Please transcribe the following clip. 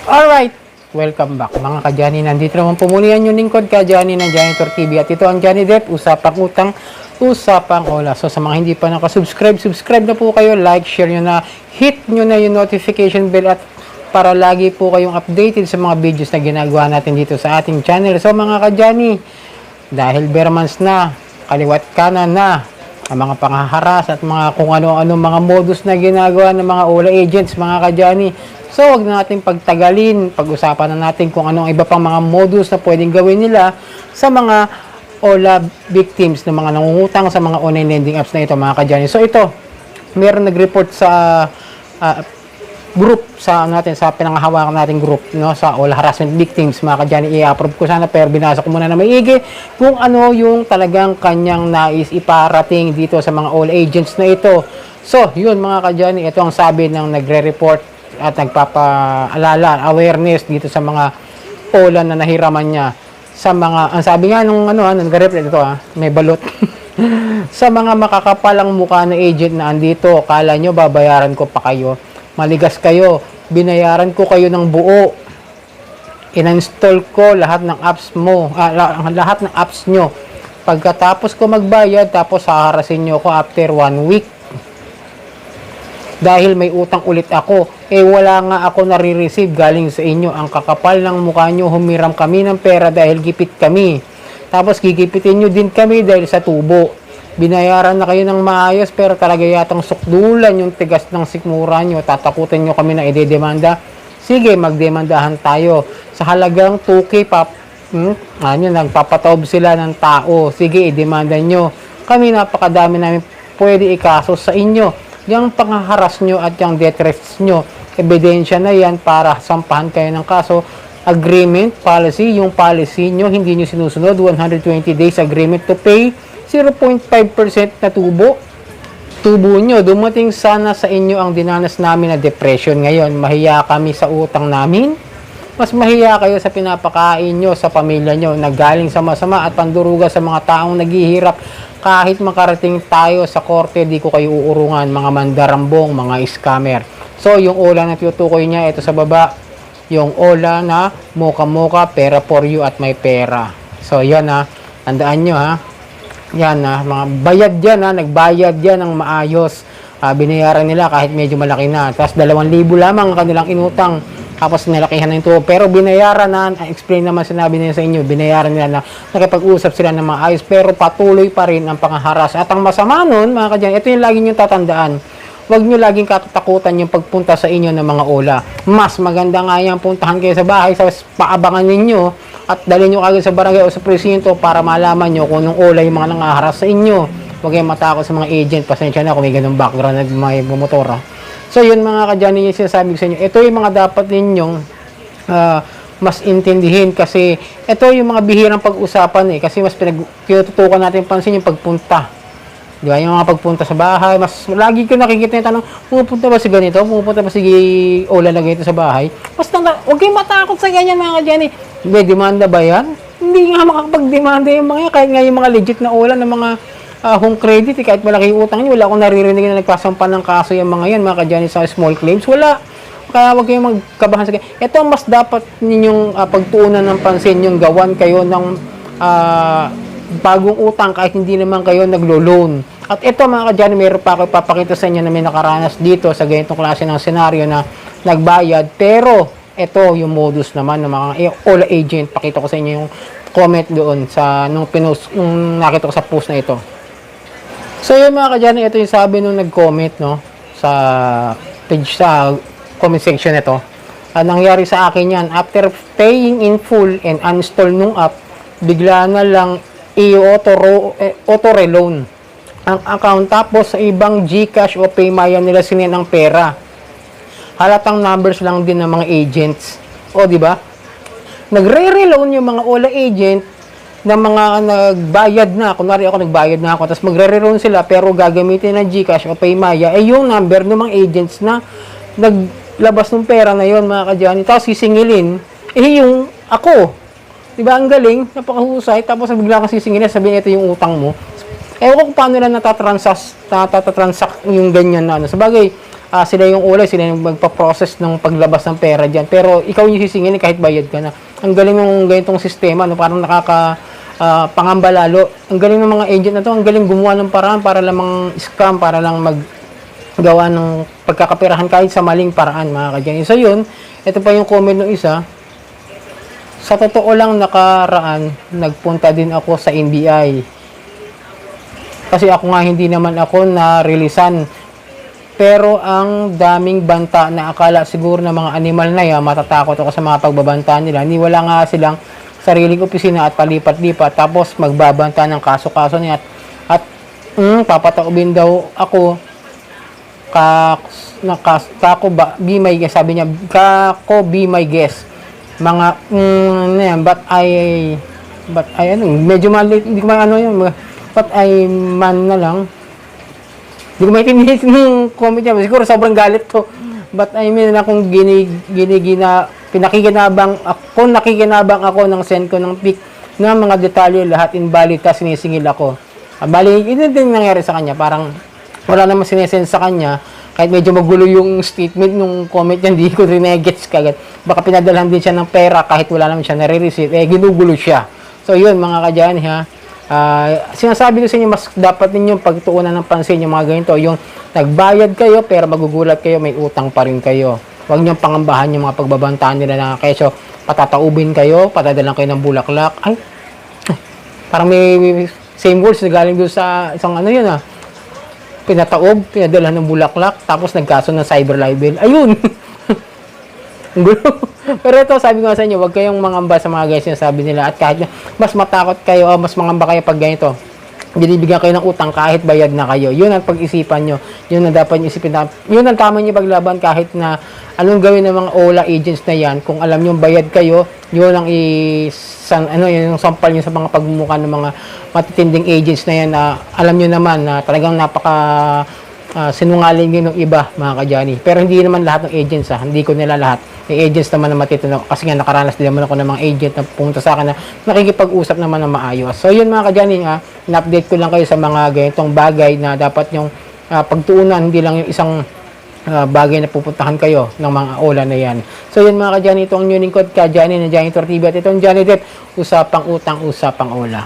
Alright, welcome back mga ka-Johnny. Nandito naman po muli yan yung lingkod ka-Johnny ng Janitor TV. At ito ang Johnny Depp, usapang utang, usapang ola. So sa mga hindi pa nakasubscribe, subscribe na po kayo, like, share nyo na, hit nyo na yung notification bell at para lagi po kayong updated sa mga videos na ginagawa natin dito sa ating channel. So mga ka-Johnny, dahil Bermans na, kaliwat kanan na, ang mga panghaharas at mga kung ano-ano mga modus na ginagawa ng mga OLA agents, mga ka-Johnny. So, wag na natin pagtagalin, pag-usapan na natin kung anong iba pang mga modus na pwedeng gawin nila sa mga OLA victims ng mga nangungutang sa mga online lending apps na ito, mga ka-Johnny. So, ito, meron nag-report sa group sa natin sa pinanghahawakan nating group, no, sa all harassment victims, mga ka-Johnny. I-approve ko sana pero binasa ko muna na maigi kung ano yung talagang kanyang nais iparating dito sa mga all agents na ito. So, yun mga ka-Johnny, ito ang sabi ng nagre-report at nagpapaalala, awareness dito sa mga OLA na nahiraman niya. Sa mga, ang sabi nga nung nagre-report ito may balot. Sa mga makakapalang mukha na agent na andito, kala nyo babayaran ko pa kayo. Maligas kayo, binayaran ko kayo ng buo. In-install ko lahat ng apps mo, lahat ng apps nyo. Pagkatapos ko magbayad, tapos haharasin nyo ako after 1 week. Dahil may utang ulit ako, wala nga ako nare-receive galing sa inyo. Ang kakapal ng mukha nyo, humiram kami ng pera dahil gipit kami. Tapos gigipitin nyo din kami dahil sa tubo. Binayaran na kayo ng maayos pero talaga yatang sukdulan yung tigas ng sikmura nyo. Tatakutin nyo kami na idedemanda. Sige, magdemandahan tayo. Sa halagang 2K, nagpapataob sila ng tao. Sige, idemanda nyo. Kami napakadami namin pwede ikaso sa inyo. Yung panghaharas nyo at yung death threats nyo, ebidensya na yan para sampahan kayo ng kaso. Agreement, policy, yung policy nyo, hindi nyo sinusunod, 120 days agreement to pay, 0.5% na tubo nyo. Dumating sana sa inyo ang dinanas namin na depression ngayon. Mahiya kami sa utang namin. Mas mahiya kayo sa pinapakain nyo sa pamilya nyo na galing sa masama at panduruga sa mga taong naghihirap. Kahit makarating tayo sa korte, di ko kayo uurungan, mga mandarambong, mga scammer. So, yung OLA na tinutukoy niya, ito sa baba, yung OLA na moka-moka, pera for you at may pera. So, yan tandaan nyo yan mga bayad yan nagbayad yan ng maayos. Binayaran nila kahit medyo malaki na. Tapos 2,000 lamang ang kanilang inutang. Tapos nilakihan na ito. Pero binayaran explain naman sinabi nila sa inyo, binayaran nila na nakipag-usap sila ng maayos. Pero patuloy pa rin ang panghaharas. At ang masama nun, mga ka-Johnny, ito yung lagi nyo tatandaan. Huwag nyo laging katatakutan yung pagpunta sa inyo ng mga OLA. Mas maganda nga yan, puntahan kayo sa bahay, sa paabangan ninyo, at dalhin nyo kagad sa barangay o sa presinto para malaman nyo kung anong OLA yung mga nangaharas sa inyo. Huwag kayong matakot sa mga agent. Pasensya na kung may ganung background na may bumotora. So yun mga ka-Johnny, yung sinasabi ko sa inyo, ito yung mga dapat ninyong mas intindihin kasi ito yung mga bihirang pag-usapan kasi mas pinagtutukan natin pansin yung pagpunta. Di ba? Yung mga pagpunta sa bahay, mas lagi ko nakikita yung tanong, pumupunta ba si ganito? Pumupunta ba si OLA na ganito sa bahay? Basta huwag kayong matakot sa ganyan mga ka-Johnny. May demanda ba yan? Hindi nga makakapag-demanda yung mga yan, kahit nga yung mga legit na OLA ng mga home credit, kahit malaki utang nyo, wala akong naririnig na nagpasampan ng kaso yung mga yan, mga ka-Johnny, sa small claims, wala. Kaya huwag kayong magkabahan sa ganyan. Ito mas dapat ninyong pagtuunan ng pansin, yung gawan kayo ng bagong utang kahit hindi naman kayo naglo-loan. At ito mga ka-Johnny, mayroon pa ako ipapakita sa inyo na may nakaranas dito sa ganitong klase ng senaryo na nagbayad, pero ito yung modus naman ng mga OLA agent. Pakita ko sa inyo yung comment doon sa nung nakita ko sa post na ito. So yun mga ka-Johnny, ito yung sabi nung nag-comment sa page, sa comment section ito. Nangyari sa akin yan, after paying in full and uninstall nung app, bigla na lang auto-reloan ang account, tapos sa ibang GCash o Paymaya nila sinend ang pera. Halatang numbers lang din ng mga agents. O di ba? Nagre-reloan yung mga OLA agent ng mga nagbayad na. Kunwari ako nagbayad na ako, tapos magre-reloan sila pero gagamitin ng GCash o Paymaya yung number ng mga agents na naglabas ng pera na yon, mga ka-Johnny. Tapos sisingilin yung ako. Diba ang galing, napakahusay, tapos bigla kang sisingilin, sabihin ito yung utang mo. Ewan ko kung paano lang natatransact yung ganyan na Sabagay, sila yung ulay, sila yung magpa-process ng paglabas ng pera dyan. Pero ikaw yung sisingilin kahit bayad ka na. Ang galing ng ganitong sistema, no? Parang pangamba lalo. Ang galing ng mga agent na to, ang galing gumawa ng paraan para lamang scam, para lang maggawa ng pagkakapirahan kahit sa maling paraan, mga kadyan. So yun, ito pa yung comment ng isa. Sa totoo lang nakaraan, nagpunta din ako sa NBI. Kasi ako nga hindi naman ako na-releasan. Pero ang daming banta na akala siguro na mga animal na yan, matatakot ako sa mga pagbabanta nila. Wala nga silang sariling opisina at palipat-lipat. Tapos magbabanta ng kaso-kaso niya. At papataubin daw ako be my guest, sabi niya, be my guest. Mga, but medyo maliit, hindi ko ano yun, but I man na lang. Hindi ko maintindihan ng comment niya, siguro sobrang galit to. But I mean, kung nakikinabang ako ng send ko ng pic ng mga detalye, lahat invalid, tas sinisingil ako. Bali, ito din nangyari sa kanya, parang wala namang sinesend sa kanya, kahit medyo magulo yung statement nung comment niya, hindi ko rin gets kagad. Baka pinadalhan din siya ng pera kahit wala naman siya nare-receive, ginugulo siya. So yun mga kadyani ha, sinasabi ko sa inyo, mas dapat ninyong pagtuunan ng pansin yung mga ganito, yung nagbayad kayo pero magugulat kayo, may utang pa rin kayo. Huwag niyong pangambahan yung mga pagbabantaan nila na kesyo, patataubin kayo, patadalan kayo ng bulaklak. Ay, parang may same words na galing doon sa isang ano yun pinataob, pinadala ng bulaklak, tapos nagkaso ng cyber libel. Ayun! Pero ito, sabi ko nga sa inyo, huwag kayong mangamba sa mga guys yung sabi nila. At kahit mas matakot kayo o mas mangamba kayo pag ganito, binibigyan kayo ng utang kahit bayad na kayo. Yun ang pag-isipan nyo. Yun ang dapat nyo isipin. Yun ang tama nyo paglaban kahit na anong gawin ng mga OLA agents na yan. Kung alam nyo bayad kayo, yun ang yung sampal nyo sa mga pagmumukha ng mga matitinding agents na yan na alam nyo naman na talagang napaka sinungaling din ng iba, mga kadyani. Pero hindi naman lahat ng agents hindi ko nila lahat. Yung agents naman na matitino kasi nga nakaranas din naman ako ng mga agent na pumunta sa akin na nakikipag-usap naman ng maayos. So yun mga kadyani, in-update ko lang kayo sa mga ganitong bagay na dapat yung pagtuunan, hindi lang yung isang bagay na pupuntahan kayo ng mga OLA na yan. So yun mga kadyani, ito ang new lingkod kadyani na Janitor TV at ito ang Janidet, usapang utang, usapang OLA.